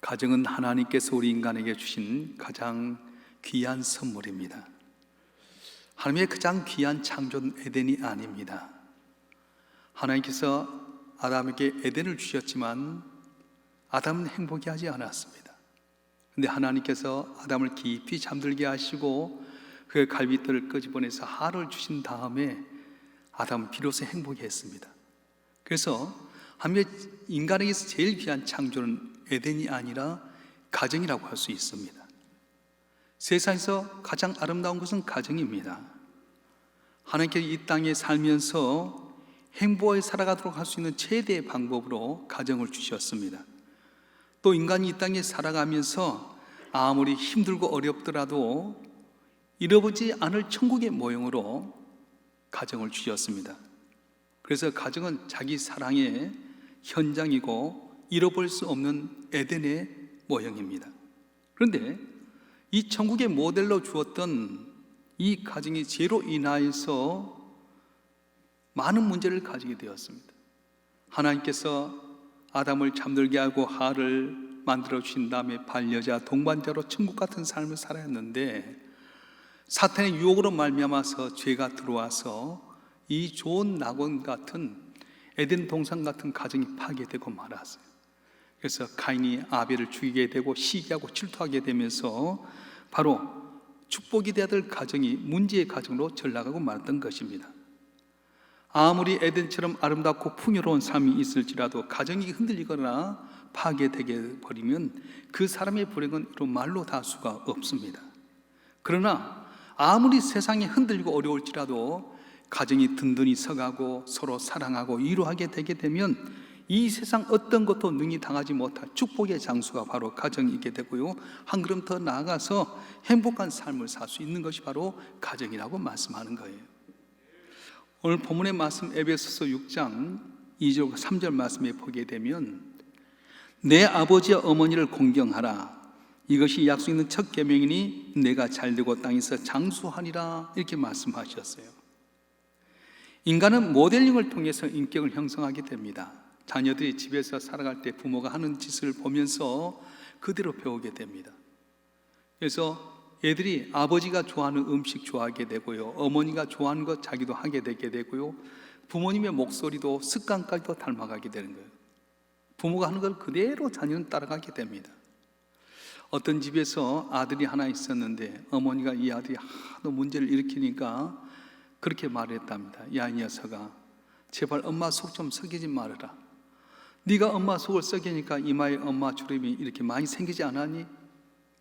가정은 하나님께서 우리 인간에게 주신 가장 귀한 선물입니다. 하나님의 가장 귀한 창조는 에덴이 아닙니다. 하나님께서 아담에게 에덴을 주셨지만 아담은 행복해하지 않았습니다. 그런데 하나님께서 아담을 깊이 잠들게 하시고 그의 갈빗돌을 끄집어내서 하를 주신 다음에 아담은 비로소 행복했습니다. 그래서 하나님의 인간에게서 제일 귀한 창조는 에덴이 아니라 가정이라고 할 수 있습니다. 세상에서 가장 아름다운 것은 가정입니다. 하나님께서 이 땅에 살면서 행복하게 살아가도록 할 수 있는 최대의 방법으로 가정을 주셨습니다. 또 인간이 이 땅에 살아가면서 아무리 힘들고 어렵더라도 잃어보지 않을 천국의 모형으로 가정을 주셨습니다. 그래서 가정은 자기 사랑의 현장이고 잃어버릴 수 없는 에덴의 모형입니다. 그런데 이 천국의 모델로 주었던 이 가정이 죄로 인하여서 많은 문제를 가지게 되었습니다. 하나님께서 아담을 잠들게 하고 하를 만들어 주신 다음에 반려자, 동반자로 천국 같은 삶을 살았는데 사탄의 유혹으로 말미암아서 죄가 들어와서 이 좋은 낙원 같은 에덴 동산 같은 가정이 파괴되고 말았어요. 그래서 가인이 아벨을 죽이게 되고 시기하고 질투하게 되면서 바로 축복이 되어야 될 가정이 문제의 가정으로 전락하고 말았던 것입니다. 아무리 에덴처럼 아름답고 풍요로운 삶이 있을지라도 가정이 흔들리거나 파괴되게 버리면 그 사람의 불행은 이런 말로 다 수가 없습니다. 그러나 아무리 세상이 흔들리고 어려울지라도 가정이 든든히 서가고 서로 사랑하고 위로하게 되게 되면 이 세상 어떤 것도 능히 당하지 못할 축복의 장소가 바로 가정이게 되고요, 한 걸음 더 나아가서 행복한 삶을 살 수 있는 것이 바로 가정이라고 말씀하는 거예요. 오늘 본문의 말씀 에베소서 6장 2절 3절 말씀에 보게 되면 내 아버지와 어머니를 공경하라, 이것이 약속 있는 첫 계명이니 내가 잘되고 땅에서 장수하리라, 이렇게 말씀하셨어요. 인간은 모델링을 통해서 인격을 형성하게 됩니다. 자녀들이 집에서 살아갈 때 부모가 하는 짓을 보면서 그대로 배우게 됩니다. 그래서 애들이 아버지가 좋아하는 음식 좋아하게 되고요, 어머니가 좋아하는 것 자기도 하게 되게 되고요, 부모님의 목소리도 습관까지도 닮아가게 되는 거예요. 부모가 하는 걸 그대로 자녀는 따라가게 됩니다. 어떤 집에서 아들이 하나 있었는데 어머니가 이 아들이 하도 문제를 일으키니까 그렇게 말했답니다. 야, 이 녀석아, 제발 엄마 속 좀 썩이지 말아라. 네가 엄마 속을 썩이니까 이마에 엄마 주름이 이렇게 많이 생기지 않았니?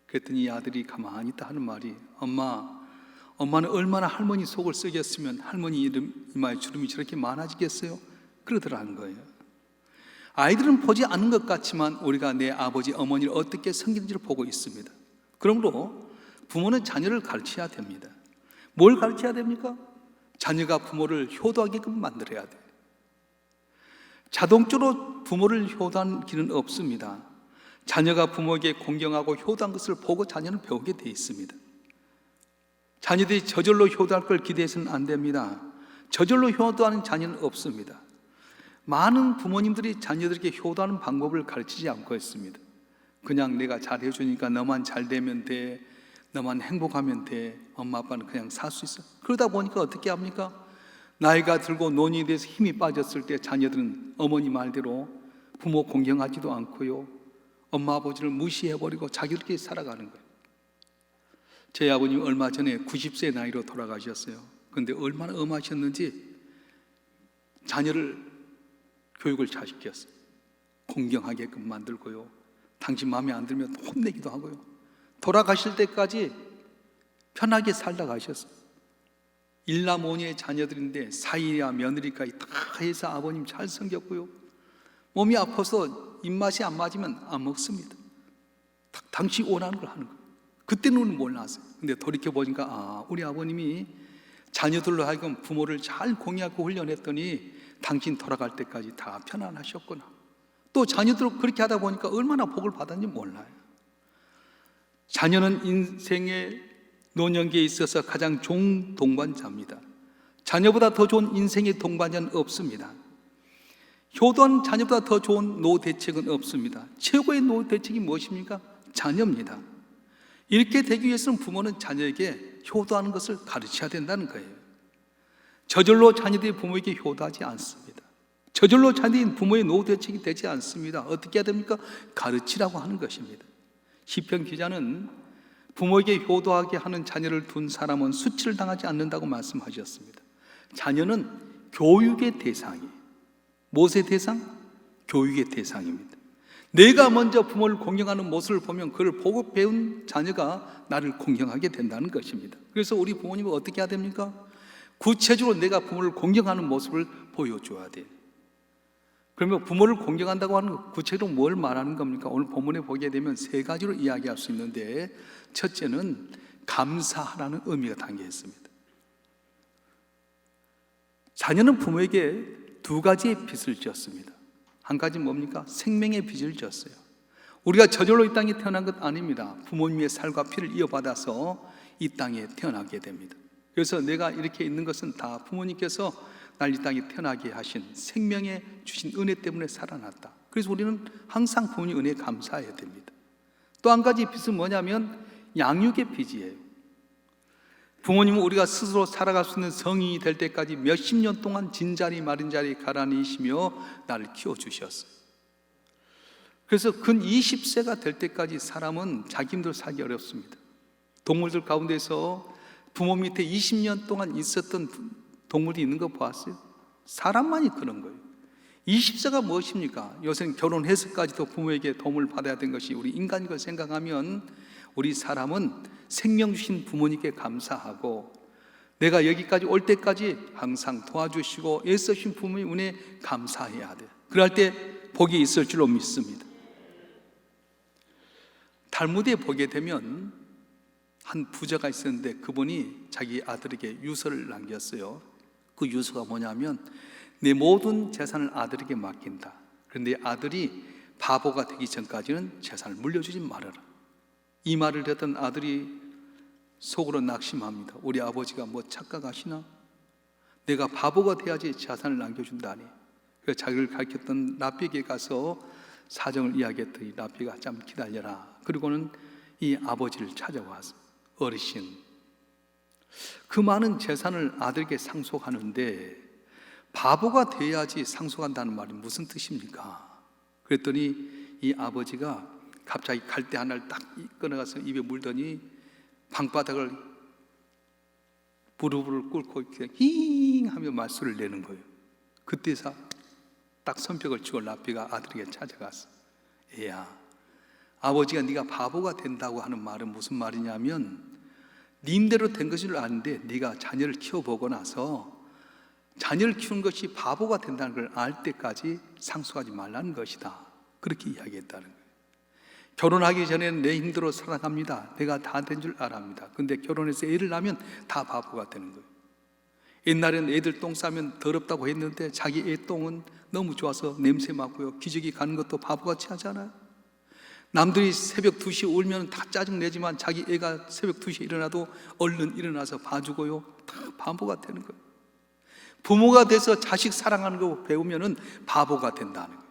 그랬더니 이 아들이 가만히 있다 하는 말이, 엄마는 얼마나 할머니 속을 썩였으면 할머니 이마에 주름이 저렇게 많아지겠어요? 그러더라는 거예요. 아이들은 보지 않는 것 같지만 우리가 내 아버지, 어머니를 어떻게 섬기는지를 보고 있습니다. 그러므로 부모는 자녀를 가르쳐야 됩니다. 뭘 가르쳐야 됩니까? 자녀가 부모를 효도하게끔 만들어야 돼요. 자동적으로 부모를 효도하는 길은 없습니다. 자녀가 부모에게 공경하고 효도한 것을 보고 자녀는 배우게 돼 있습니다. 자녀들이 저절로 효도할 걸 기대해서는 안 됩니다. 저절로 효도하는 자녀는 없습니다. 많은 부모님들이 자녀들에게 효도하는 방법을 가르치지 않고 있습니다. 그냥 내가 잘해주니까 너만 잘 되면 돼, 너만 행복하면 돼, 엄마 아빠는 그냥 살 수 있어. 그러다 보니까 어떻게 합니까? 나이가 들고 노년이 돼서 힘이 빠졌을 때 자녀들은 어머니 말대로 부모 공경하지도 않고요, 엄마 아버지를 무시해버리고 자기들끼리 살아가는 거예요. 제 아버님 얼마 전에 90세 나이로 돌아가셨어요. 그런데 얼마나 엄하셨는지 자녀를 교육을 잘 시켰어요. 공경하게끔 만들고요, 당신 마음에 안 들면 혼내기도 하고요, 돌아가실 때까지 편하게 살다 가셨어요. 일남오녀의 자녀들인데 사위와 며느리까지 다 해서 아버님 잘 섬겼고요, 몸이 아파서 입맛이 안 맞으면 안 먹습니다. 당신 원하는 걸 하는 거예요. 그때는 몰랐어요. 근데 돌이켜보니까 우리 아버님이 자녀들로 하여금 부모를 잘 공유하고 훈련했더니 당신 돌아갈 때까지 다 편안하셨구나. 또 자녀들 그렇게 하다 보니까 얼마나 복을 받았는지 몰라요. 자녀는 인생의 노년기에 있어서 가장 좋은 동반자입니다. 자녀보다 더 좋은 인생의 동반자는 없습니다. 효도하는 자녀보다 더 좋은 노후 대책은 없습니다. 최고의 노후 대책이 무엇입니까? 자녀입니다. 이렇게 되기 위해서는 부모는 자녀에게 효도하는 것을 가르쳐야 된다는 거예요. 저절로 자녀들이 부모에게 효도하지 않습니다. 저절로 자녀들이 부모의 노후 대책이 되지 않습니다. 어떻게 해야 됩니까? 가르치라고 하는 것입니다. 시편 기자는 부모에게 효도하게 하는 자녀를 둔 사람은 수치를 당하지 않는다고 말씀하셨습니다. 자녀는 교육의 대상이에요. 무엇의 대상? 교육의 대상입니다. 내가 먼저 부모를 공경하는 모습을 보면 그걸 보고 배운 자녀가 나를 공경하게 된다는 것입니다. 그래서 우리 부모님은 어떻게 해야 됩니까? 구체적으로 내가 부모를 공경하는 모습을 보여줘야 돼요. 그러면 부모를 공경한다고 하는 것, 구체적으로 뭘 말하는 겁니까? 오늘 본문에 보게 되면 세 가지로 이야기할 수 있는데, 첫째는 감사하라는 의미가 담겨 있습니다. 자녀는 부모에게 두 가지의 빚을 졌습니다. 한 가지는 뭡니까? 생명의 빚을 졌어요. 우리가 저절로 이 땅에 태어난 것 아닙니다. 부모님의 살과 피를 이어받아서 이 땅에 태어나게 됩니다. 그래서 내가 이렇게 있는 것은 다 부모님께서 날 이 땅에 태어나게 하신 생명에 주신 은혜 때문에 살아났다. 그래서 우리는 항상 부모님 은혜에 감사해야 됩니다. 또 한 가지 빚은 뭐냐면 양육의 빚이에요. 부모님은 우리가 스스로 살아갈 수 있는 성인이 될 때까지 몇십 년 동안 진자리 마른 자리 가라니시며 나를 키워주셨어요. 그래서 근 20세가 될 때까지 사람은 자기 힘대로 살기 어렵습니다. 동물들 가운데서 부모 밑에 20년 동안 있었던 동물이 있는 거 보았어요? 사람만이 그런 거예요. 20세가 무엇입니까? 요새는 결혼해서까지도 부모에게 도움을 받아야 되는 것이 우리 인간인 걸 생각하면 우리 사람은 생명 주신 부모님께 감사하고 내가 여기까지 올 때까지 항상 도와주시고 애써주신 부모님 은혜에 감사해야 돼요. 그럴 때 복이 있을 줄로 믿습니다. 탈무드에 보게 되면 한 부자가 있었는데 그분이 자기 아들에게 유서를 남겼어요. 그 유서가 뭐냐면 내 모든 재산을 아들에게 맡긴다. 그런데 아들이 바보가 되기 전까지는 재산을 물려주지 말아라. 이 말을 듣던 아들이 속으로 낙심합니다. 우리 아버지가 뭐 착각하시나? 내가 바보가 돼야지 재산을 남겨준다니. 그래서 자기를 가르쳤던 랍비에게 가서 사정을 이야기했더니 랍비가 좀 기다려라. 그리고는 이 아버지를 찾아와서 어르신, 그 많은 재산을 아들에게 상속하는데 바보가 돼야지 상속한다는 말이 무슨 뜻입니까? 그랬더니 이 아버지가 갑자기 갈대 하나를 딱 꺼내가서 입에 물더니 방바닥을 무릎을 꿇고 이렇게 힝 하며 말소리를 내는 거예요. 그때서 딱 손뼉을 치고 랍비가 아들에게 찾아갔어. 애야, 아버지가 네가 바보가 된다고 하는 말은 무슨 말이냐면 님대로 된 것을 아는데 네가 자녀를 키워보고 나서 자녀를 키우는 것이 바보가 된다는 걸 알 때까지 상속하지 말라는 것이다. 그렇게 이야기했다는 거예요. 결혼하기 전에는 내 힘대로 살아갑니다. 내가 다 된 줄 알합니다. 근데 결혼해서 애를 낳으면 다 바보가 되는 거예요. 옛날에는 애들 똥 싸면 더럽다고 했는데 자기 애 똥은 너무 좋아서 냄새 맡고요, 기저귀 가는 것도 바보같이 하잖아요. 남들이 새벽 2시에 울면 다 짜증내지만 자기 애가 새벽 2시에 일어나도 얼른 일어나서 봐주고요, 다 바보가 되는 거예요. 부모가 돼서 자식 사랑하는 거 배우면 바보가 된다는 거예요.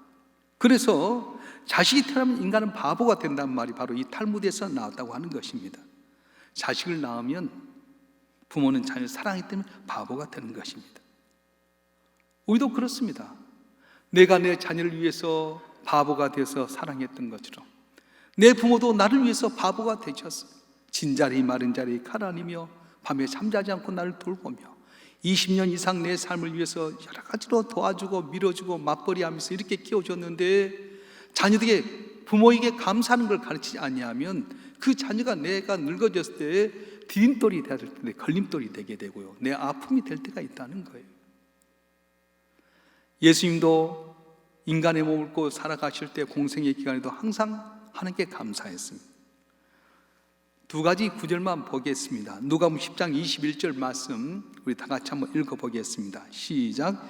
그래서 자식이 태어나면 인간은 바보가 된다는 말이 바로 이 탈무드에서 나왔다고 하는 것입니다. 자식을 낳으면 부모는 자녀를 사랑하기 때문에 바보가 되는 것입니다. 우리도 그렇습니다. 내가 내 자녀를 위해서 바보가 돼서 사랑했던 것처럼 내 부모도 나를 위해서 바보가 되셨어요. 진자리 마른 자리 가라니며 밤에 잠자지 않고 나를 돌보며 20년 이상 내 삶을 위해서 여러 가지로 도와주고 밀어주고 맞벌이하면서 이렇게 키워줬는데 자녀들에게 부모에게 감사하는 걸 가르치지 않냐면 그 자녀가 내가 늙어졌을 때 디딤돌이 되야 될 텐데 걸림돌이 되게 되고요, 내 아픔이 될 때가 있다는 거예요. 예수님도 인간의 몸을 입고 살아가실 때 공생의 기간에도 항상 하나님께 감사했습니다. 두 가지 구절만 보겠습니다. 누가복음 10장 21절 말씀 우리 다 같이 한번 읽어보겠습니다. 시작.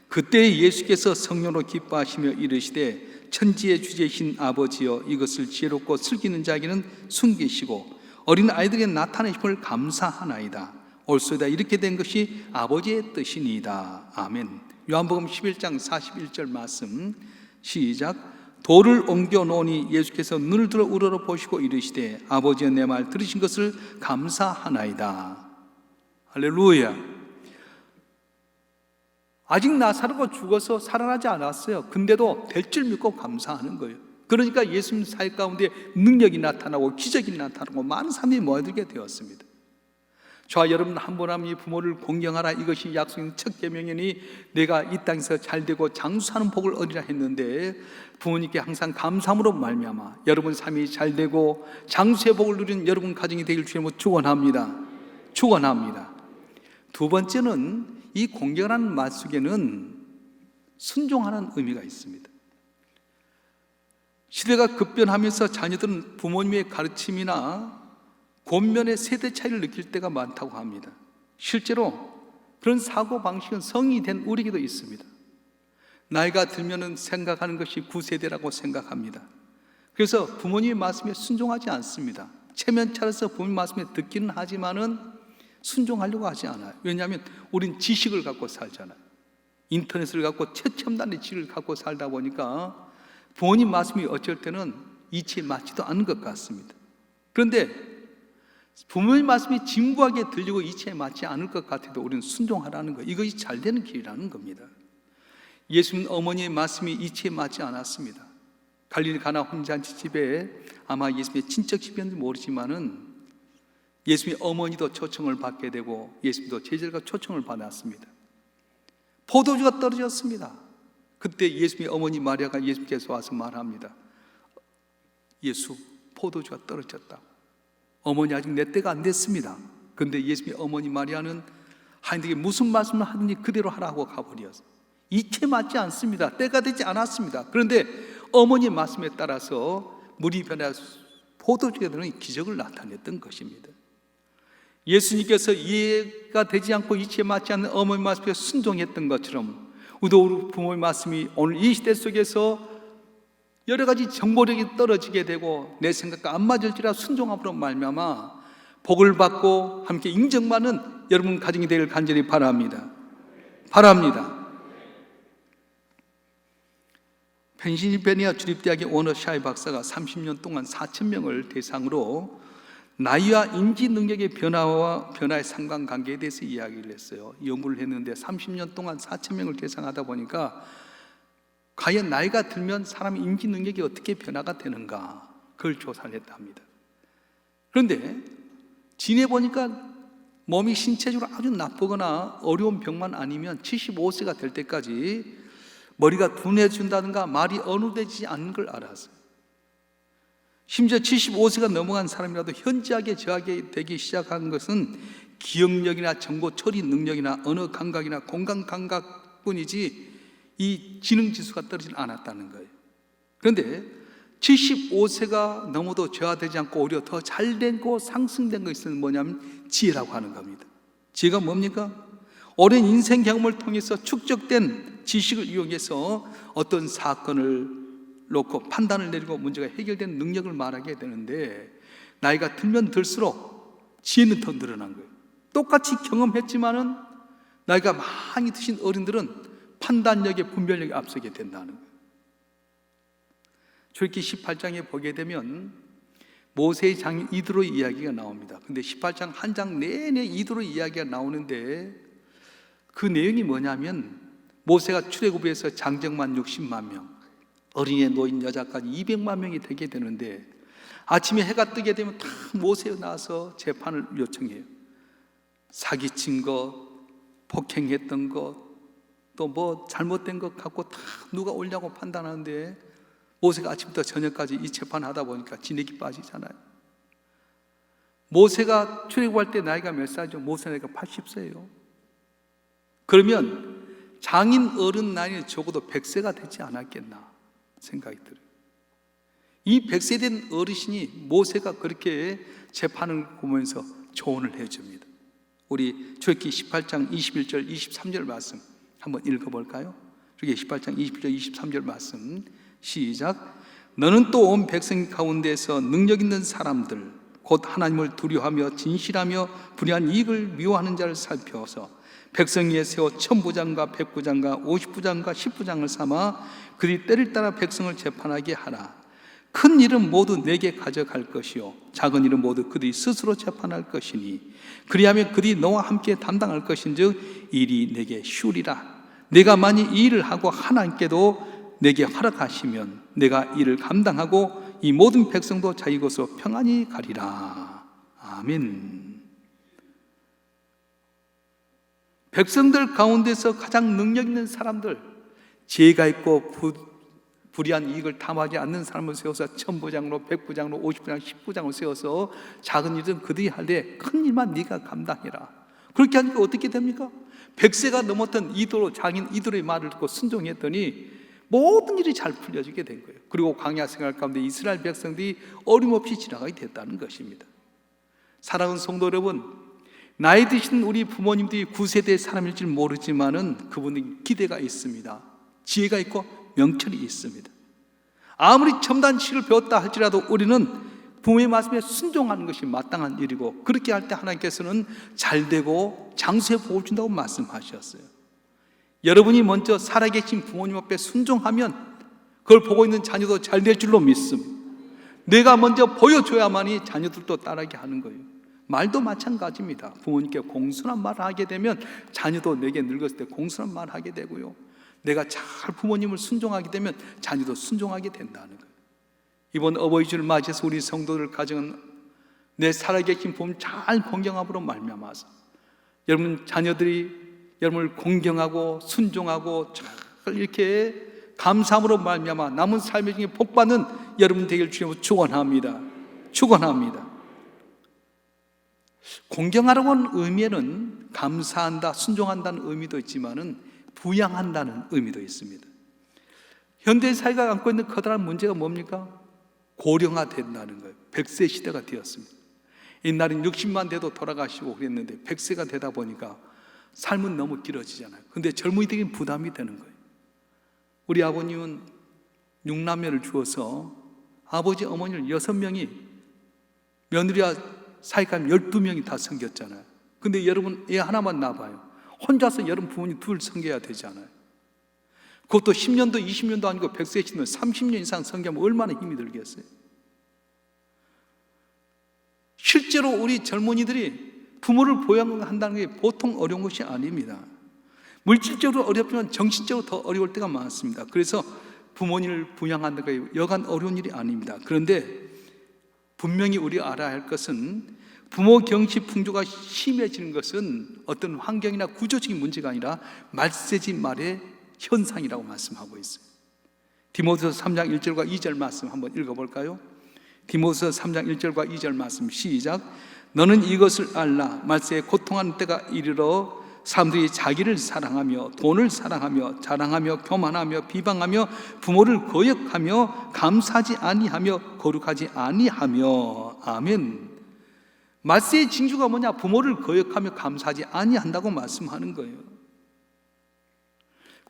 그때 예수께서 성령으로 기뻐하시며 이르시되 천지의 주제이신 아버지여 이것을 지혜롭고 슬기는 자에게는 숨기시고 어린 아이들에게 나타내심을 감사하나이다. 옳소이다. 이렇게 된 것이 아버지의 뜻이니이다. 아멘. 요한복음 11장 41절 말씀 시작. 돌을 옮겨 놓으니 예수께서 눈을 들어 우러러 보시고 이르시되 아버지여 내 말 들으신 것을 감사하나이다. 할렐루야. 아직 나사로가 죽어서 살아나지 않았어요. 근데도 될 줄 믿고 감사하는 거예요. 그러니까 예수님 사역 가운데 능력이 나타나고 기적이 나타나고 많은 사람들이 모여들게 되었습니다. 저와 여러분 한 분 한 분이 부모를 공경하라, 이것이 약속인 첫 계명이니 내가 이 땅에서 잘되고 장수하는 복을 얻으라 했는데, 부모님께 항상 감사함으로 말미암아 여러분 삶이 잘되고 장수의 복을 누리는 여러분 가정이 되길 주님으로 축원합니다. 축원합니다. 두 번째는 이 공경하는 말 속에는 순종하는 의미가 있습니다. 시대가 급변하면서 자녀들은 부모님의 가르침이나 권면의 세대 차이를 느낄 때가 많다고 합니다. 실제로 그런 사고방식은 성인이 된 우리에게도 있습니다. 나이가 들면 생각하는 것이 구세대라고 생각합니다. 그래서 부모님의 말씀에 순종하지 않습니다. 체면 차려서 부모님 말씀에 듣기는 하지만은 순종하려고 하지 않아요. 왜냐하면 우린 지식을 갖고 살잖아요. 인터넷을 갖고 최첨단의 지식을 갖고 살다 보니까 부모님 말씀이 어쩔 때는 이치에 맞지도 않는 것 같습니다. 그런데 부모님 말씀이 진부하게 들리고 이치에 맞지 않을 것 같아도 우리는 순종하라는 거예요. 이것이 잘 되는 길이라는 겁니다. 예수님 어머니의 말씀이 이치에 맞지 않았습니다. 갈릴리 가나 혼잔치 집에 아마 예수님의 친척 집이었는지 모르지만은 예수님의 어머니도 초청을 받게 되고 예수님도 제자들과 초청을 받았습니다. 포도주가 떨어졌습니다. 그때 예수님의 어머니 마리아가 예수님께서 와서 말합니다. 예수, 포도주가 떨어졌다. 어머니 아직 내 때가 안 됐습니다. 그런데 예수님의 어머니 마리아는 하나님께 무슨 말씀을 하든지 그대로 하라고 가버렸어요. 이치에 맞지 않습니다. 때가 되지 않았습니다. 그런데 어머니의 말씀에 따라서 물이 변해 포도주가 되는 기적을 나타냈던 것입니다. 예수님께서 이해가 되지 않고 이치에 맞지 않는 어머니 말씀에 순종했던 것처럼 우리 부모의 말씀이 오늘 이 시대 속에서 여러 가지 정보력이 떨어지게 되고 내 생각과 안 맞을지라 순종함으로 말미암아 복을 받고 함께 인정받는 여러분 가정이 되길 간절히 바랍니다. 바랍니다. 펜실베니아 주립대학의 워너 샤이 박사가 30년 동안 4,000명을 대상으로 나이와 인지 능력의 변화의 상관관계에 대해서 이야기를 했어요. 연구를 했는데 30년 동안 4,000명을 대상하다 보니까 과연 나이가 들면 사람의 인지 능력이 어떻게 변화가 되는가, 그걸 조사를 했답니다. 그런데 지내보니까 몸이 신체적으로 아주 나쁘거나 어려운 병만 아니면 75세가 될 때까지 머리가 둔해진다든가 말이 어눌해지지 않는 걸 알았어요. 심지어 75세가 넘어간 사람이라도 현저하게 저하게 되기 시작한 것은 기억력이나 정보 처리 능력이나 언어 감각이나 공간 감각뿐이지 이 지능 지수가 떨어지지 않았다는 거예요. 그런데 75세가 넘어도 저하되지 않고 오히려 더 잘되고 상승된 것은 뭐냐면 지혜라고 하는 겁니다. 지혜가 뭡니까? 오랜 인생 경험을 통해서 축적된 지식을 이용해서 어떤 사건을 놓고 판단을 내리고 문제가 해결된 능력을 말하게 되는데, 나이가 들면 들수록 지혜는 더 늘어난 거예요. 똑같이 경험했지만은 나이가 많이 드신 어른들은 판단력에 분별력이 앞서게 된다는 거예요. 출애굽기 18장에 보게 되면 모세의 장인 이드로의 이야기가 나옵니다. 근데 18장 한 장 내내 이드로의 이야기가 나오는데 그 내용이 뭐냐면 모세가 출애굽에서 장정만 60만 명, 어린이 노인 여자까지 200만 명이 되게 되는데 아침에 해가 뜨게 되면 다 모세에 나와서 재판을 요청해요. 사기친 것, 폭행했던 것, 또 뭐 잘못된 것 갖고 다 누가 옳냐고 판단하는데 모세가 아침부터 저녁까지 이 재판하다 보니까 진액이 빠지잖아요. 모세가 출애굽할 때 나이가 몇 살이죠? 모세 나이가 80세예요. 그러면 장인 어른 나이는 적어도 100세가 되지 않았겠나 생각이 들어요. 이 100세 된 어르신이 모세가 그렇게 재판을 보면서 조언을 해줍니다. 우리 출애굽기 18장 21절 23절 말씀 한번 읽어볼까요? 출애굽기 18장 21절 23절 말씀 시작. 너는 또 온 백성 가운데서 능력 있는 사람들 곧 하나님을 두려워하며 진실하며 불의한 이익을 미워하는 자를 살펴서 백성 위에 세워 천부장과 백부장과 50부장과 10부장을 삼아 그들이 때를 따라 백성을 재판하게 하라. 큰 일은 모두 내게 가져갈 것이요 작은 일은 모두 그들이 스스로 재판할 것이니 그리하면 그들이 너와 함께 담당할 것인즉 일이 내게 쉬우리라. 내가 만일 이 일을 하고 하나님께도 내게 허락하시면 내가 이를 감당하고 이 모든 백성도 자기 곳으로 평안히 가리라. 아멘. 백성들 가운데서 가장 능력 있는 사람들, 지혜가 있고 불의한 이익을 탐하지 않는 사람을 세워서 천부장으로, 백부장으로, 50부장, 10부장으로 세워서 작은 일은 그들이 하되 큰 일만 네가 감당해라. 그렇게 하니까 어떻게 됩니까? 100세가 넘었던 이도로, 장인 이도로의 말을 듣고 순종했더니 모든 일이 잘 풀려지게 된 거예요. 그리고 광야 생활 가운데 이스라엘 백성들이 어림없이 지나가게 됐다는 것입니다. 사랑하는 성도 여러분, 나이 드신 우리 부모님들이 9세대의 사람일지 모르지만은 그분은 기대가 있습니다. 지혜가 있고 명철이 있습니다. 아무리 첨단 지식을 배웠다 할지라도 우리는 부모의 말씀에 순종하는 것이 마땅한 일이고 그렇게 할 때 하나님께서는 잘되고 장수의 복을 준다고 말씀하셨어요. 여러분이 먼저 살아계신 부모님 앞에 순종하면 그걸 보고 있는 자녀도 잘 될 줄로 믿습니다. 내가 먼저 보여줘야만이 자녀들도 따르게 하는 거예요. 말도 마찬가지입니다. 부모님께 공손한 말을 하게 되면 자녀도 내게 늙었을 때 공손한 말을 하게 되고요, 내가 잘 부모님을 순종하게 되면 자녀도 순종하게 된다는 거예요. 이번 어버이주를 맞이해서 우리 성도들 가정은 내 살아계신 부모님 잘 공경함으로 말미암아서 여러분 자녀들이 여러분을 공경하고 순종하고 잘 이렇게 감사함으로 말미암아 남은 삶의 중에 복받는 여러분 되길 주님으로 축원합니다. 축원합니다. 공경하라고 하는 의미에는 감사한다, 순종한다는 의미도 있지만은 부양한다는 의미도 있습니다. 현대 사회가 안고 있는 커다란 문제가 뭡니까? 고령화된다는 거예요. 100세 시대가 되었습니다. 옛날엔 60만 돼도 돌아가시고 그랬는데 100세가 되다 보니까 삶은 너무 길어지잖아요. 근데 젊은이들에게 부담이 되는 거예요. 우리 아버님은 6남매를 주어서 아버지 어머니를 6명이 며느리와 사이까지 12명이 다 섬겼잖아요. 근데 여러분 애 하나만 낳아봐요. 혼자서 여러분 부모님 둘 섬겨야 되잖아요. 그것도 10년도 20년도 아니고 100세시면 30년 이상 섬기면 얼마나 힘이 들겠어요. 실제로 우리 젊은이들이 부모를 보양한다는 게 보통 어려운 것이 아닙니다. 물질적으로 어렵지만 정신적으로 더 어려울 때가 많습니다. 그래서 부모님을 부양한다는 게 여간 어려운 일이 아닙니다. 그런데 분명히 우리가 알아야 할 것은 부모 경시 풍조가 심해지는 것은 어떤 환경이나 구조적인 문제가 아니라 말세지 말의 현상이라고 말씀하고 있어요. 디모데후서 3장 1절과 2절 말씀 한번 읽어볼까요? 디모데후서 3장 1절과 2절 말씀 시작. 너는 이것을 알라. 말세에 고통하는 때가 이르러 사람들이 자기를 사랑하며 돈을 사랑하며 자랑하며 교만하며 비방하며 부모를 거역하며 감사하지 아니하며 거룩하지 아니하며. 아멘. 말세의 징조가 뭐냐? 부모를 거역하며 감사하지 아니한다고 말씀하는 거예요.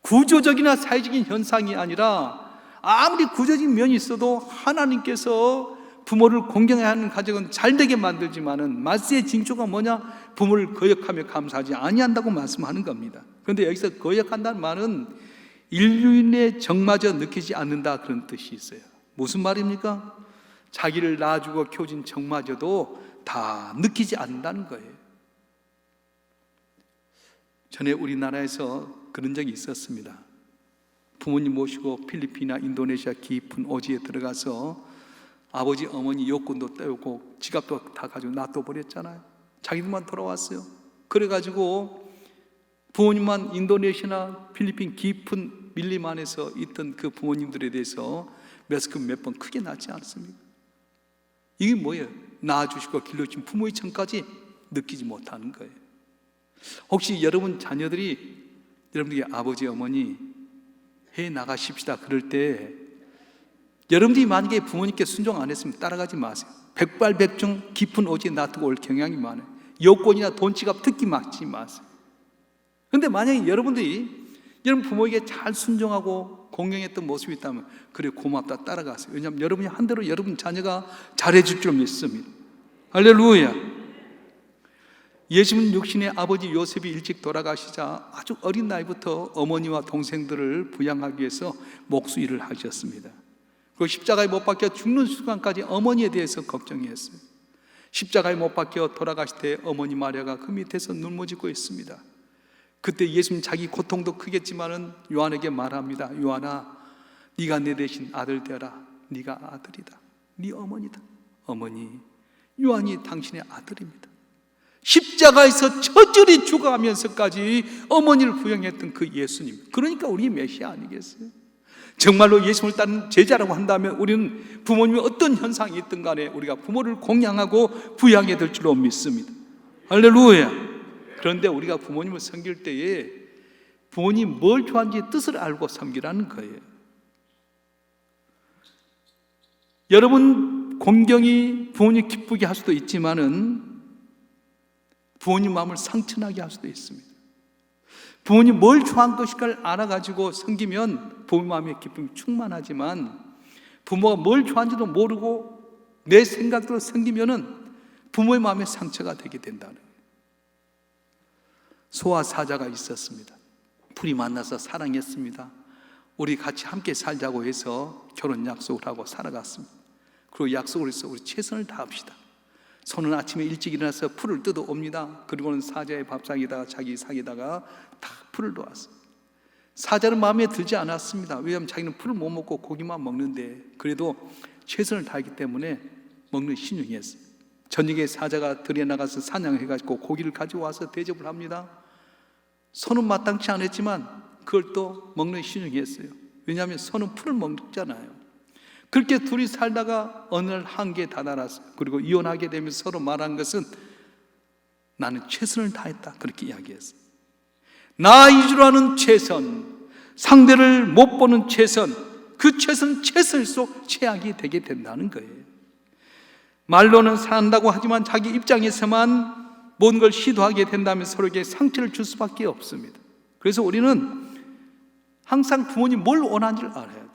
구조적이나 사회적인 현상이 아니라 아무리 구조적인 면이 있어도 하나님께서 부모를 공경해야 하는 가정은 잘되게 만들지만은 말세의 징조가 뭐냐? 부모를 거역하며 감사하지 아니한다고 말씀하는 겁니다. 그런데 여기서 거역한다는 말은 인류인의 정마저 느끼지 않는다 그런 뜻이 있어요. 무슨 말입니까? 자기를 낳아주고 키워준 정마저도 다 느끼지 않는다는 거예요. 전에 우리나라에서 그런 적이 있었습니다. 부모님 모시고 필리핀이나 인도네시아 깊은 오지에 들어가서 아버지 어머니 여권도 떼우고 지갑도 다 가지고 놔둬버렸잖아요. 자기들만 돌아왔어요. 그래가지고 부모님만 인도네시아나 필리핀 깊은 밀림 안에서 있던 그 부모님들에 대해서 몇 번 크게 낳지 않습니까? 이게 뭐예요? 낳아주시고 길러주신 부모의 정까지 느끼지 못하는 거예요. 혹시 여러분 자녀들이 여러분들이 아버지 어머니 해 나가십시다 그럴 때 여러분들이 만약에 부모님께 순종 안 했으면 따라가지 마세요. 백발백중 깊은 오지에 놔두고 올 경향이 많아요. 여권이나 돈 지갑 특히 막지 마세요. 그런데 만약에 여러분들이 여러분 부모에게 잘 순종하고 공경했던 모습이 있다면 그래 고맙다 따라가세요. 왜냐하면 여러분이 한 대로 여러분 자녀가 잘해줄 줄 믿습니다. 할렐루야. 예수님 육신의 아버지 요셉이 일찍 돌아가시자 아주 어린 나이부터 어머니와 동생들을 부양하기 위해서 목수일을 하셨습니다. 그 십자가에 못 박혀 죽는 순간까지 어머니에 대해서 걱정했어요. 십자가에 못 박혀 돌아가실 때 어머니 마리아가 그 밑에서 눈물짓고 있습니다. 그때 예수님 자기 고통도 크겠지만은 요한에게 말합니다. 요한아, 네가 내 대신 아들 되어라. 네가 아들이다. 네 어머니다. 어머니, 요한이 당신의 아들입니다. 십자가에서 처절히 죽어가면서까지 어머니를 부양했던 그 예수님, 그러니까 우리 메시아 아니겠어요? 정말로 예수님을 따른 제자라고 한다면 우리는 부모님이 어떤 현상이 있든 간에 우리가 부모를 공양하고 부양해야 될 줄로 믿습니다. 할렐루야. 그런데 우리가 부모님을 섬길 때에 부모님이 뭘 좋아하는지 뜻을 알고 섬기라는 거예요. 여러분, 공경이 부모님 기쁘게 할 수도 있지만은 부모님 마음을 상처나게 할 수도 있습니다. 부모님 뭘 좋아하는 것일까를 알아가지고 섬기면 부모 마음의 기쁨이 충만하지만 부모가 뭘 좋아하는지도 모르고 내 생각대로 섬기면은 부모의 마음에 상처가 되게 된다는 거예요. 소와 사자가 있었습니다. 둘이 만나서 사랑했습니다. 우리 같이 함께 살자고 해서 결혼 약속을 하고 살아갔습니다. 그리고 약속을 해서 우리 최선을 다합시다. 소는 아침에 일찍 일어나서 풀을 뜯어옵니다. 그리고는 사자의 밥상에다가 자기 상에다가 다 풀을 놓았어요. 사자는 마음에 들지 않았습니다. 왜냐하면 자기는 풀을 못 먹고 고기만 먹는데 그래도 최선을 다했기 때문에 먹는 신용이었어요. 저녁에 사자가 들에 나가서 사냥해가지고 고기를 가지고 와서 대접을 합니다. 소는 마땅치 않았지만 그걸 또 먹는 신용이었어요. 왜냐하면 소는 풀을 먹잖아요. 그렇게 둘이 살다가 어느 날 한계에 다다랐어요. 그리고 이혼하게 되면서 서로 말한 것은 나는 최선을 다했다, 그렇게 이야기했어요. 나 이주로 하는 최선, 상대를 못 보는 최선, 그 최선은 최선일수록 최악이 되게 된다는 거예요. 말로는 사랑한다고 하지만 자기 입장에서만 모든 걸 시도하게 된다면 서로에게 상처를 줄 수밖에 없습니다. 그래서 우리는 항상 부모님 뭘 원하는지를 알아야 돼요.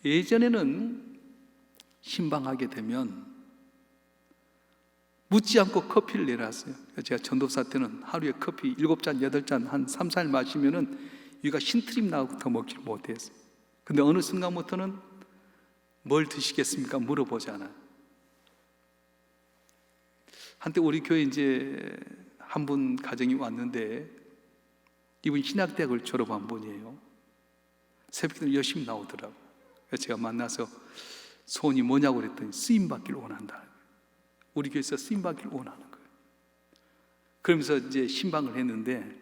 예전에는 신방하게 되면 묻지 않고 커피를 내놨어요. 제가 전도사 때는 하루에 커피 7잔, 8잔 한 3, 4일 마시면은 위가 신트림 나고 더 먹지를 못했어요. 근데 어느 순간부터는 뭘 드시겠습니까? 물어보잖아요. 한때 우리 교회 이제 한 분 가정이 왔는데 이분 신학대학을 졸업한 분이에요. 새벽에 열심히 나오더라고요. 그래서 제가 만나서 소원이 뭐냐고 그랬더니 쓰임받기를 원한다. 우리 교회에서 쓰임받기를 원하는 거예요. 그러면서 이제 신방을 했는데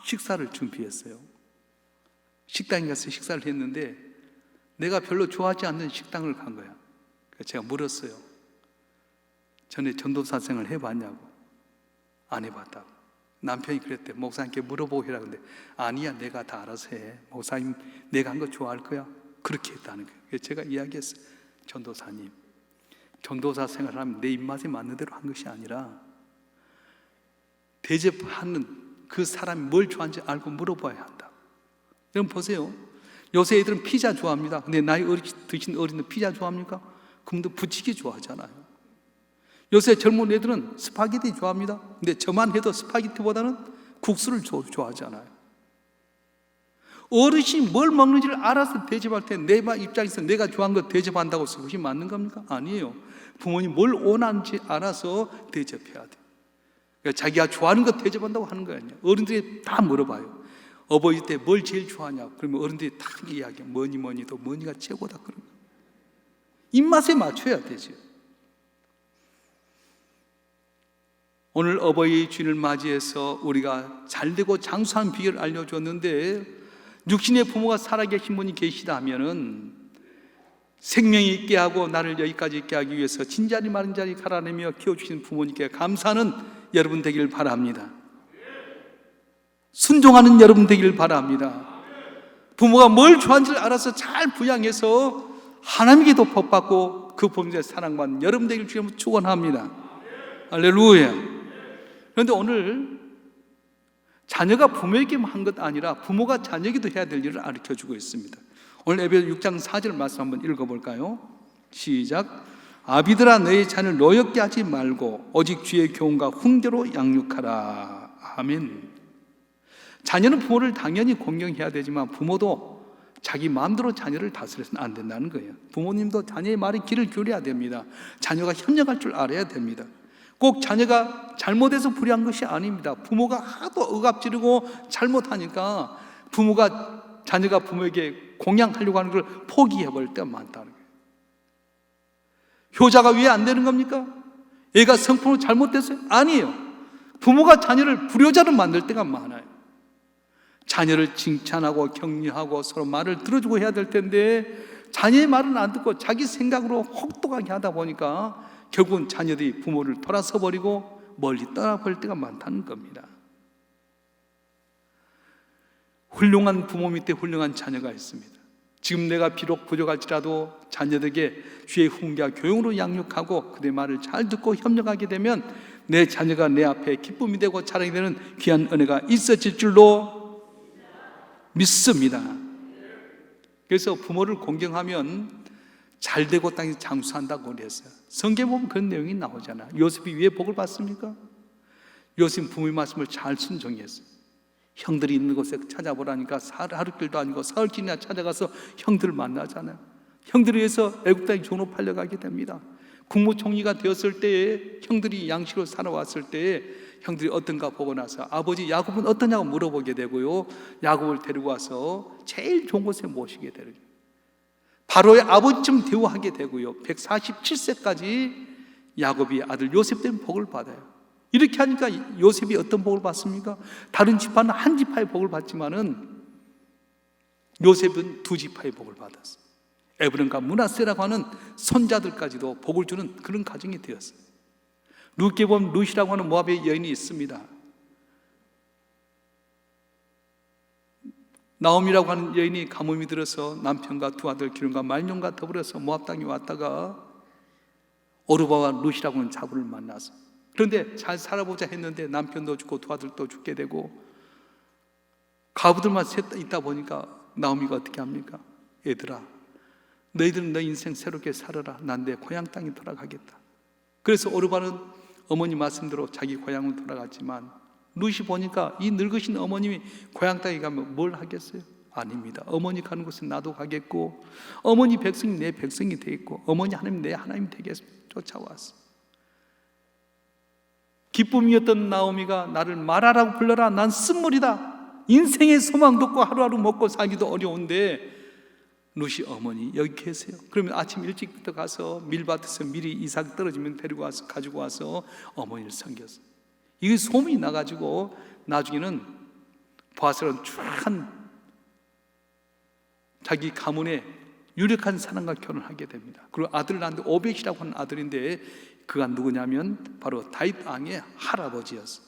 식사를 준비했어요. 식당에 가서 식사를 했는데 내가 별로 좋아하지 않는 식당을 간 거야. 그래서 제가 물었어요. 전에 전도사 생활 해봤냐고. 안 해봤다고. 남편이 그랬대. 목사님께 물어보고 해라. 근데 아니야, 내가 다 알아서 해. 목사님 내가 한 거 좋아할 거야. 그렇게 했다는 거예요. 그래서 제가 이야기했어요. 전도사님, 전도사 생활을 하면 내 입맛에 맞는 대로 한 것이 아니라 대접하는 그 사람이 뭘 좋아하는지 알고 물어봐야 한다. 여러분 보세요. 요새 애들은 피자 좋아합니다. 근데 나이 드신 어린이들 피자 좋아합니까? 그분들 부치기 좋아하잖아요. 요새 젊은 애들은 스파게티 좋아합니다. 근데 저만 해도 스파게티보다는 국수를 좋아하잖아요. 어르신이 뭘 먹는지를 알아서 대접할 때 내 입장에서 내가 좋아하는 거 대접한다고 해서 그것이 맞는 겁니까? 아니에요. 부모님 뭘 원하는지 알아서 대접해야 돼요. 그러니까 자기가 좋아하는 거 대접한다고 하는 거 아니에요. 어른들이 다 물어봐요. 어버이 때 뭘 제일 좋아하냐고. 그러면 어른들이 다 이야기해요. 뭐니도 뭐니가 최고다. 그런 거. 입맛에 맞춰야 되죠. 오늘 어버이 주일을 맞이해서 우리가 잘되고 장수한 비결을 알려줬는데 육신의 부모가 살아계신 분이 계시다면은 생명이 있게 하고 나를 여기까지 있게 하기 위해서 진자리 마른 자리 갈아내며 키워주신 부모님께 감사하는 여러분 되기를 바랍니다. 순종하는 여러분 되기를 바랍니다. 부모가 뭘 좋아하는지를 알아서 잘 부양해서 하나님께도 복받고 그 부모님의 사랑받는 여러분 되기를 주님으로 축원합니다. 할렐루야. 그런데 오늘 자녀가 부모에게만 한 것 아니라 부모가 자녀에게도 해야 될 일을 가르쳐주고 있습니다. 오늘 에베소 6장 4절 말씀 한번 읽어볼까요? 시작. 아비들아 너희 자녀를 노엽게 하지 말고 오직 주의 교훈과 훈계로 양육하라. 아멘. 자녀는 부모를 당연히 공경해야 되지만 부모도 자기 마음대로 자녀를 다스려서는 안 된다는 거예요. 부모님도 자녀의 말에 귀를 기울여야 됩니다. 자녀가 협력할 줄 알아야 됩니다. 꼭 자녀가 잘못해서 불의한 것이 아닙니다. 부모가 하도 억압지르고 잘못하니까 자녀가 부모에게 공양하려고 하는 걸 포기해버릴 때가 많다는 거예요. 효자가 왜 안 되는 겁니까? 애가 성품으로 잘못됐어요? 아니에요. 부모가 자녀를 불효자로 만들 때가 많아요. 자녀를 칭찬하고 격려하고 서로 말을 들어주고 해야 될 텐데 자녀의 말은 안 듣고 자기 생각으로 혹독하게 하다 보니까 결국은 자녀들이 부모를 돌아서 버리고 멀리 떠나버릴 때가 많다는 겁니다. 훌륭한 부모 밑에 훌륭한 자녀가 있습니다. 지금 내가 비록 부족할지라도 자녀들에게 주의 훈계와 교육으로 양육하고 그들의 말을 잘 듣고 협력하게 되면 내 자녀가 내 앞에 기쁨이 되고 자랑이 되는 귀한 은혜가 있어질 줄로 믿습니다. 그래서 부모를 공경하면 잘되고 땅에서 장수한다고 그랬어요. 성경에 보면 그런 내용이 나오잖아요. 요셉이 왜 복을 받습니까? 요셉은 부모의 말씀을 잘 순종했어요. 형들이 있는 곳에 찾아보라니까 하루길도 아니고 사흘길이나 찾아가서 형들을 만나잖아요. 형들을 위해서 애국 땅에 종으로 팔려가게 됩니다. 국무총리가 되었을 때에 형들이 양식으로 살아왔을 때에 형들이 어떤가 보고 나서 아버지 야곱은 어떠냐고 물어보게 되고요, 야곱을 데리고 와서 제일 좋은 곳에 모시게 되는 거예요. 바로의 아버지쯤 대우하게 되고요, 147세까지 야곱이 아들 요셉 때문에 복을 받아요. 이렇게 하니까 요셉이 어떤 복을 받습니까? 다른 지파는 한 지파의 복을 받지만은 요셉은 두 지파의 복을 받았어요. 에브론과 므낫세라고 하는 손자들까지도 복을 주는 그런 가정이 되었어요. 룻기에 보면 룻이라고 하는 모압의 여인이 있습니다. 나옴이라고 하는 여인이 가뭄이 들어서 남편과 두 아들 기름과 말년과 더불어서 모압 땅에 왔다가 오르바와 룻이라고 하는 자부를 만나서, 그런데 잘 살아보자 했는데 남편도 죽고 두 아들도 죽게 되고 가부들만 셋 있다 보니까 나오미가 어떻게 합니까? 얘들아, 너희들은 너 인생 새롭게 살아라. 난 내 고향 땅에 돌아가겠다. 그래서 오르바는 어머니 말씀대로 자기 고향으로 돌아갔지만 룻이 보니까 이 늙으신 어머님이 고향 땅에 가면 뭘 하겠어요? 아닙니다. 어머니 가는 곳에 나도 가겠고 어머니 백성이 내 백성이 되겠고 어머니 하나님 내 하나님 되겠습니다. 쫓아왔어. 기쁨이었던 나오미가 나를 마라라고 불러라. 난 쓴물이다. 인생의 소망도 없고 하루하루 먹고 살기도 어려운데 룻이 어머니 여기 계세요. 그러면 아침 일찍부터 가서 밀밭에서 밀이 이삭 떨어지면 데리고 와서 가지고 와서 어머니를 섬겼어요. 이게 소문이 나가지고 나중에는 보아스는 쫙한 자기 가문의 유력한 사람과 결혼하게 됩니다. 그리고 아들을 낳는데 오벳이라고 하는 아들인데 그가 누구냐면 바로 다윗 왕의 할아버지였어요.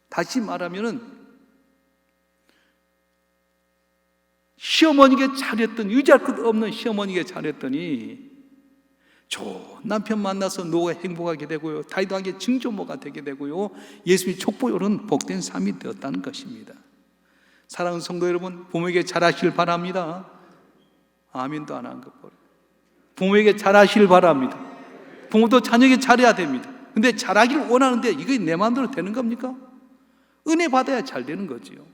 다시 말하면은 시어머니에게 잘했던, 유지할 것 없는 시어머니에게 잘했더니 좋은 남편 만나서 노후가 행복하게 되고요, 다윗 왕의 증조모가 되게 되고요, 예수님의 족보요는 복된 삶이 되었다는 것입니다. 사랑하는 성도 여러분, 부모에게 잘하시길 바랍니다. 아멘도 안 한 것 보라. 부모에게 잘하시길 바랍니다. 부모도 자녀에게 잘해야 됩니다. 근데 잘하기를 원하는데 이게 내 마음대로 되는 겁니까? 은혜 받아야 잘 되는 거지요.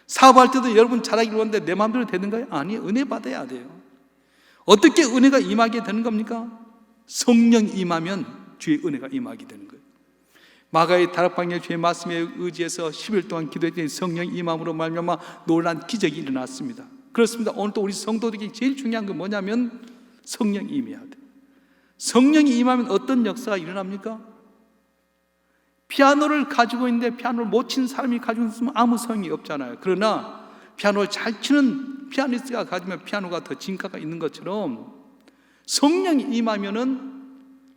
사업할 때도 여러분 잘하기를 원하는데 내 마음대로 되는가요? 아니에요. 은혜 받아야 돼요. 어떻게 은혜가 임하게 되는 겁니까? 성령 임하면 주의 은혜가 임하게 되는 거예요. 마가의 다락방에 주의 말씀에 의지해서 10일 동안 기도했더니 성령 임함으로 말미암아 놀란 기적이 일어났습니다. 그렇습니다. 오늘 또 우리 성도들에게 제일 중요한 건 뭐냐면 성령이 임해야 돼요. 성령이 임하면 어떤 역사가 일어납니까? 피아노를 가지고 있는데 피아노를 못 치는 사람이 가지고 있으면 아무 소용이 없잖아요. 그러나 피아노를 잘 치는 피아니스트가 가지면 피아노가 더 진가가 있는 것처럼 성령이 임하면은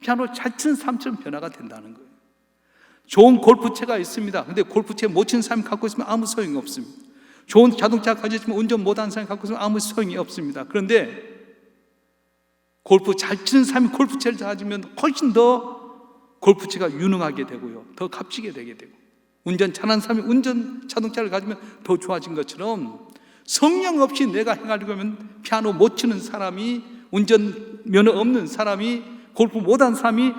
피아노를 잘 치는 사람처럼 변화가 된다는 거예요. 좋은 골프채가 있습니다. 근데 골프채 못 치는 사람이 갖고 있으면 아무 소용이 없습니다. 좋은 자동차가 가지고 있으면 운전 못하는 사람이 갖고 있으면 아무 소용이 없습니다. 그런데 골프 잘 치는 사람이 골프채를 가지면 훨씬 더 골프채가 유능하게 되고요, 더 값지게 되게 되고, 운전 잘하는 사람이 운전 자동차를 가지면 더 좋아진 것처럼 성령 없이 내가 행하려고 하면 피아노 못 치는 사람이, 운전 면허 없는 사람이 골프 못한 사람이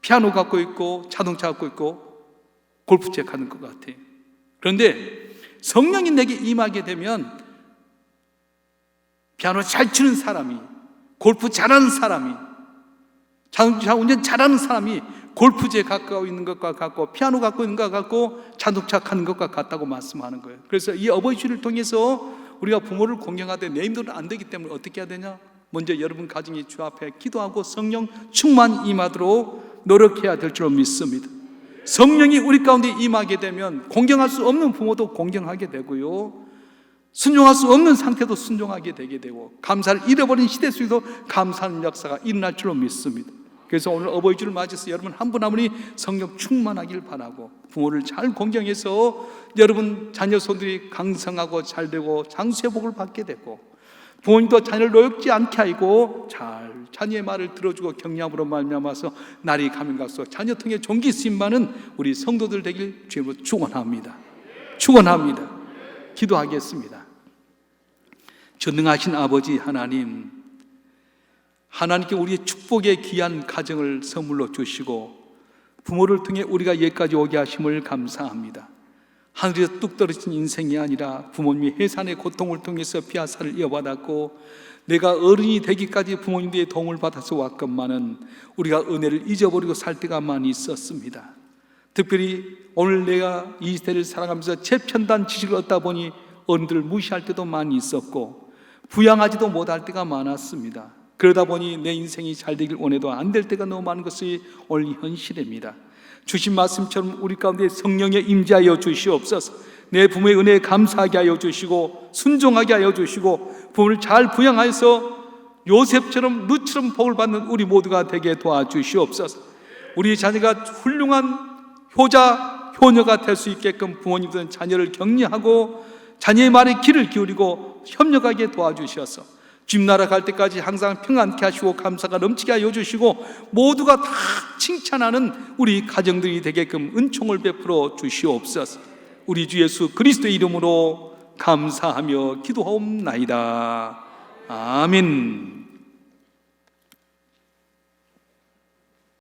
피아노 갖고 있고 자동차 갖고 있고 골프채 가는 것 같아요. 그런데 성령이 내게 임하게 되면 피아노 잘 치는 사람이, 골프 잘하는 사람이, 자동차 운전 잘하는 사람이 골프채 갖고 있는 것과 같고 피아노 갖고 있는 것과 같고 자동차 가는 것과 같다고 말씀하는 거예요. 그래서 이 어버이 주일을 통해서 우리가 부모를 공경하되 내 힘으로는 안 되기 때문에 어떻게 해야 되냐? 먼저 여러분 가정이 주 앞에 기도하고 성령 충만 임하도록 노력해야 될 줄 믿습니다. 성령이 우리 가운데 임하게 되면 공경할 수 없는 부모도 공경하게 되고요, 순종할 수 없는 상태도 순종하게 되게 되고, 감사를 잃어버린 시대 속에도 감사하는 역사가 일어날 줄로 믿습니다. 그래서 오늘 어버이 주를 맞이해서 여러분 한 분 한 분이 성령 충만하길 바라고, 부모를 잘 공경해서 여러분 자녀 손들이 강성하고 잘 되고 장수의 복을 받게 되고, 부모님도 자녀를 노역지 않게 하고 잘 자녀의 말을 들어주고 격려함으로 말미암아서 날이 가면 갈수록 자녀 통해 종기 쓰임 많은 우리 성도들 되길 주님으로 축원합니다. 축원합니다. 기도하겠습니다. 전능하신 아버지 하나님, 하나님께 우리의 축복의 귀한 가정을 선물로 주시고 부모를 통해 우리가 여기까지 오게 하심을 감사합니다. 하늘에서 뚝 떨어진 인생이 아니라 부모님이 해산의 고통을 통해서 피아사를 이어받았고 내가 어른이 되기까지 부모님들의 도움을 받아서 왔건만은 우리가 은혜를 잊어버리고 살 때가 많이 있었습니다. 특별히 오늘 내가 이 시대를 살아가면서 최첨단 지식을 얻다 보니 어른들을 무시할 때도 많이 있었고 부양하지도 못할 때가 많았습니다. 그러다 보니 내 인생이 잘 되길 원해도 안 될 때가 너무 많은 것이 오늘 현실입니다. 주신 말씀처럼 우리 가운데 성령에 임재하여 주시옵소서. 내 부모의 은혜에 감사하게 하여 주시고 순종하게 하여 주시고 부모를 잘 부양하여서 요셉처럼 루처럼 복을 받는 우리 모두가 되게 도와주시옵소서. 우리 자녀가 훌륭한 효자, 효녀가 될 수 있게끔 부모님들은 자녀를 격려하고 자녀의 말에 귀를 기울이고 협력하게 도와주셔서 주님 나라 갈 때까지 항상 평안케 하시고 감사가 넘치게 하여 주시고 모두가 다 칭찬하는 우리 가정들이 되게끔 은총을 베풀어 주시옵소서. 우리 주 예수 그리스도의 이름으로 감사하며 기도하옵나이다. 아멘.